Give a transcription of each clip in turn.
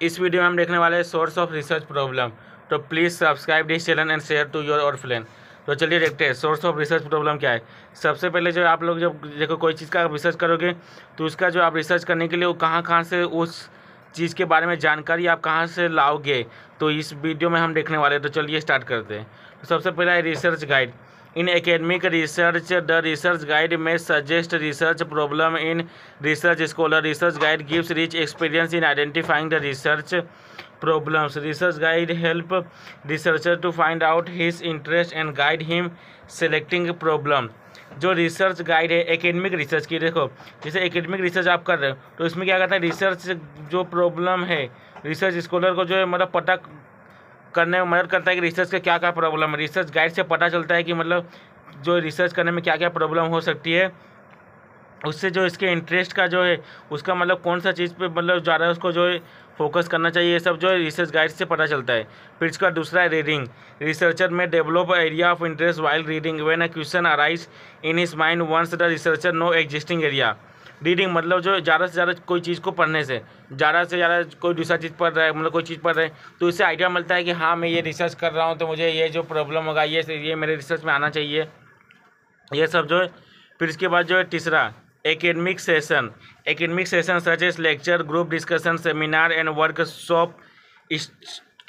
इस वीडियो में हम देखने वाले हैं सोर्स ऑफ रिसर्च प्रॉब्लम। तो please subscribe this channel and share to your और फ्रेंड। तो चलिए देखते हैं सोर्स ऑफ रिसर्च प्रॉब्लम क्या है। सबसे पहले जो आप लोग जब देखो कोई चीज़ का रिसर्च करोगे तो उसका जो आप रिसर्च करने के लिए वो कहाँ से उस चीज़ के बारे में जानकारी आप कहाँ से लाओगे, तो इस वीडियो में हम देखने वाले हैं। तो चलिए स्टार्ट करते हैं। तो सबसे पहला है research guide. In academic research, the research guide may suggest research problem in research scholar. Research guide gives rich experience in identifying the research problems. Research guide help researcher to find out his interest and guide him selecting problem. जो research guide है academic research की, देखो जैसे academic research आप कर रहे हो तो इसमें क्या करता है, रिसर्च जो प्रॉब्लम है रिसर्च स्कॉलर को जो है मतलब पता करने में मदद करता है कि रिसर्च का क्या क्या प्रॉब्लम है। रिसर्च गाइड से पता चलता है कि मतलब जो रिसर्च करने में क्या क्या प्रॉब्लम हो सकती है, उससे जो इसके इंटरेस्ट का जो है उसका मतलब कौन सा चीज़ पे मतलब ज़्यादा उसको जो है फोकस करना चाहिए, ये सब जो है रिसर्च गाइड से पता चलता है। फिर इसका दूसरा है रीडिंग। रिसर्चर में develop area of interest while reading when a question arise in his mind once the researcher know existing area. Reading मतलब जो ज़्यादा से ज़्यादा कोई चीज़ को पढ़ने से ज़्यादा कोई दूसरा चीज़ पढ़ रहा है, मतलब कोई चीज़ पढ़ रहे हैं तो इससे आइडिया मिलता है कि हाँ मैं ये रिसर्च कर रहा हूँ तो मुझे ये जो प्रॉब्लम होगा ये मेरे रिसर्च में आना चाहिए, ये सब जो है। फिर इसके बाद जो है तीसरा academic session. Academic session such as lecture, group discussion, seminar and workshop,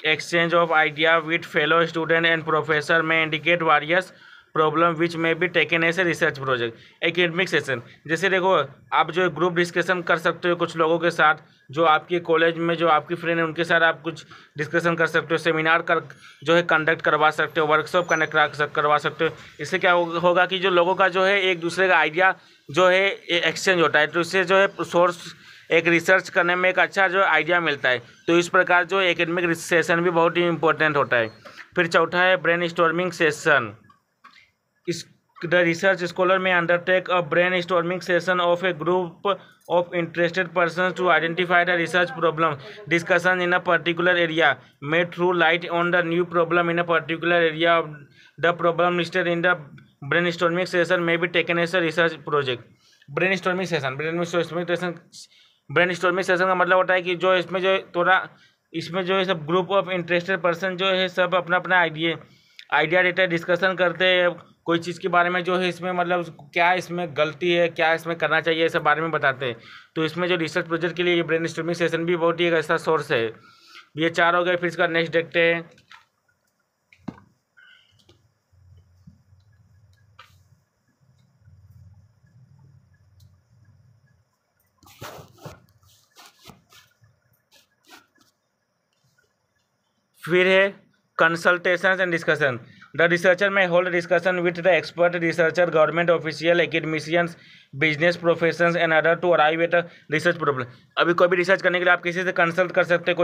exchange of idea with fellow student and professor may indicate various problem which may be taken as a research project. Academic session जैसे देखो आप जो group discussion कर सकते हो कुछ लोगों के साथ, जो आपके कॉलेज में जो आपकी फ्रेंड है उनके साथ आप कुछ डिस्कशन कर सकते हो, सेमिनार कर जो है कंडक्ट करवा सकते हो, वर्कशॉप कंडक्ट करवा सकते हो। इससे क्या होगा कि जो लोगों का जो है एक दूसरे का आइडिया जो है एक्सचेंज होता है, तो इससे जो है सोर्स एक रिसर्च करने में एक अच्छा जो आइडिया मिलता है। तो इस प्रकार जो एकेडमिक सेशन भी बहुत ही इंपॉर्टेंट होता है। फिर चौथा है brain storming session. The research scholar may undertake a brainstorming session of a group of interested persons to identify the research problem. Discussion in a particular area may throw light on the new problem in a particular area of the problem listed in the brainstorming session may be taken as a research project. Brainstorming session का मतलब होता है कि जो इसमें जो थोड़ा इसमें जो है सब ग्रुप ऑफ इंटरेस्टेड पर्सन जो है सब अपना अपना आइडिया देते हैं, डिस्कशन करते हैं कोई चीज़ के बारे में, जो है इसमें मतलब क्या इसमें गलती है, क्या इसमें करना चाहिए, इस बारे में बताते हैं। तो इसमें जो रिसर्च प्रोजेक्ट के लिए ये ब्रेनस्टॉर्मिंग सेशन भी बहुत ही एक ऐसा सोर्स है। ये 4 हो गए। फिर इसका नेक्स्ट देखते हैं। फिर है consultation and discussion. The researcher may hold discussion with the expert researcher, government official, academicians, business professions and other to arrive at research problem. अभी कोई भी रिसर्च करने के लिए आप किसी से कंसल्ट कर सकते हैं,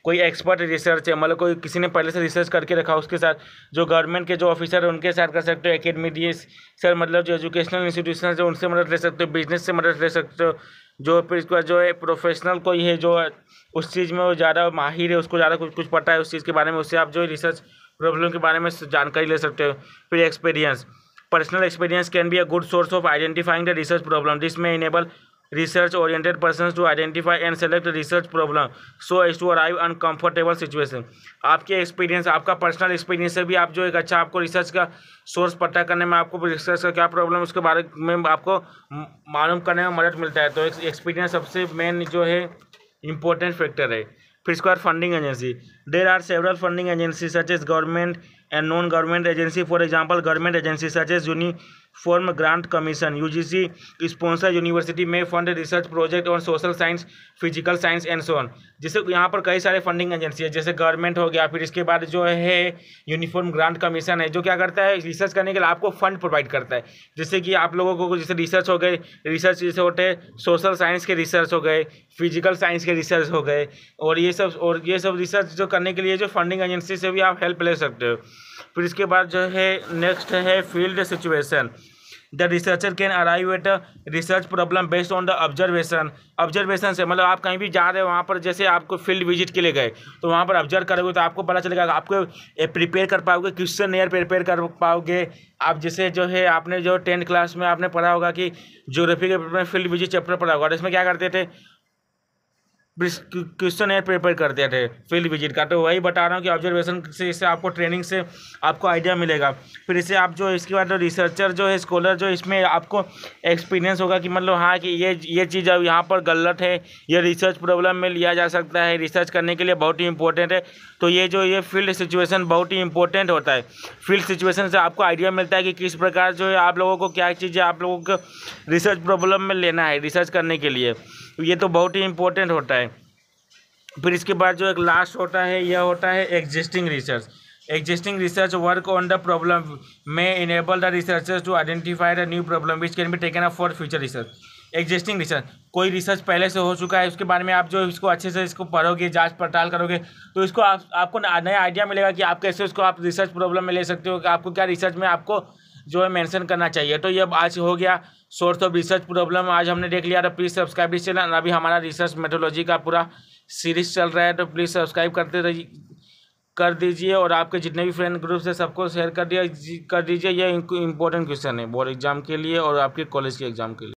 कोई एक्सपर्ट रिसर्च है, मतलब कोई किसी ने पहले से रिसर्च करके रखा उसके साथ, जो गवर्नमेंट के जो ऑफिसर है उनके साथ कर सकते हो, एकेडमिशियन मतलब जो एजुकेशनल इंस्टीट्यूशन है उनसे मदद ले सकते हो, बिजनेस से मदद ले सकते हो, जो फिर इसका जो है प्रोफेशनल कोई है जो उस चीज़ में वो ज़्यादा माहिर है, उसको ज़्यादा कुछ पता है उस चीज़ के बारे में, उससे आप जो है रिसर्च प्रॉब्लम के बारे में जानकारी ले सकते हो। फिर experience. Personal experience can be a good source of identifying the research problem. This may enable research oriented person to identify and select research problem so as to arrive uncomfortable situation. आपके experience, आपका personal experience से भी आप जो एक अच्छा आपको research का सोर्स पता करने में, आपको रिसर्च का क्या प्रॉब्लम है उसके बारे में आपको मालूम करने में मदद मिलता है। तो एक्सपीरियंस सबसे मेन जो है इम्पोर्टेंट फैक्टर है। फिर इसके बाद funding agency. There are several funding agency such as government and non government agency. For example government agency such as uniform grant commission, UGC sponsor university may fund research project on social science, physical science and so on. जैसे यहाँ पर कई सारे funding agency है, जैसे government हो गया, फिर इसके बाद जो है यूनिफॉर्म ग्रांट कमीशन है, जो क्या करता है रिसर्च करने के लिए आपको फंड प्रोवाइड करता है। जैसे कि आप लोगों को जैसे रिसर्च हो गए, रिसर्च जैसे होते हैं सोशल साइंस के रिसर्च हो गए, फिजिकल साइंस के रिसर्च हो गए, और ये सब रिसर्च जो करने के लिए जो फंडिंग एजेंसी से भी आप हेल्प ले सकते हो। फिर इसके बाद जो है नेक्स्ट है field situation. The researcher can arrive at a research problem based on the observation से, मतलब आप कहीं भी जा रहे हो वहाँ पर, जैसे आपको फील्ड विजिट के लिए गए तो वहाँ पर ऑब्जर्व करोगे तो आपको पता चलेगा, आपको प्रिपेयर कर पाओगे, क्वेश्चन एयर प्रिपेयर कर पाओगे आप। जैसे जो है आपने जो 10th क्लास में आपने पढ़ा होगा कि ज्योग्राफी के पेपर में फील्ड विजिट चैप्टर पढ़ा होगा, और इसमें क्या करते थे क्वेश्चन एयर प्रिपेयर करते थे फील्ड विजिट का। तो वही बता रहा हूँ कि ऑब्जर्वेशन से इससे आपको ट्रेनिंग से आपको आइडिया मिलेगा। फिर इससे आप जो इसके बाद रिसर्चर जो है स्कॉलर जो इसमें आपको एक्सपीरियंस होगा कि मतलब हाँ कि ये चीज़ अब यहाँ पर गलत है, ये रिसर्च प्रॉब्लम में लिया जा सकता है, रिसर्च करने के लिए बहुत ही इंपॉर्टेंट है। तो ये फील्ड सिचुएशन बहुत ही इंपॉर्टेंट होता है। फील्ड सिचुएशन से आपको आइडिया मिलता है कि किस प्रकार जो है आप लोगों को क्या चीज़ें आप लोगों को रिसर्च प्रॉब्लम में लेना है रिसर्च करने के लिए। ये तो बहुत ही इंपॉर्टेंट होता है। फिर इसके बाद जो एक लास्ट होता है यह होता है existing research. Existing research work on the problem may enable the researchers to identify the new problem which can be taken up for future research. Existing research, कोई रिसर्च पहले से हो चुका है उसके बारे में आप जो इसको अच्छे से इसको पढ़ोगे, जांच पड़ताल करोगे, तो इसको आपको नया आइडिया मिलेगा कि आप कैसे उसको आप रिसर्च प्रॉब्लम में ले सकते हो, कि आपको क्या रिसर्च में आपको जो है मेंशन करना चाहिए। तो ये आज हो गया सोर्स ऑफ रिसर्च प्रॉब्लम, आज हमने देख लिया। तो प्लीज़ सब्सक्राइब दिस चैनल। अभी हमारा रिसर्च मेथोलॉजी का पूरा सीरीज चल रहा है, तो प्लीज़ सब्सक्राइब कर दीजिए और आपके जितने भी फ्रेंड ग्रुप्स है सबको शेयर कर दीजिए। ये इंपॉर्टेंट क्वेश्चन है बोर्ड एग्जाम के लिए और आपके कॉलेज के एग्जाम के लिए।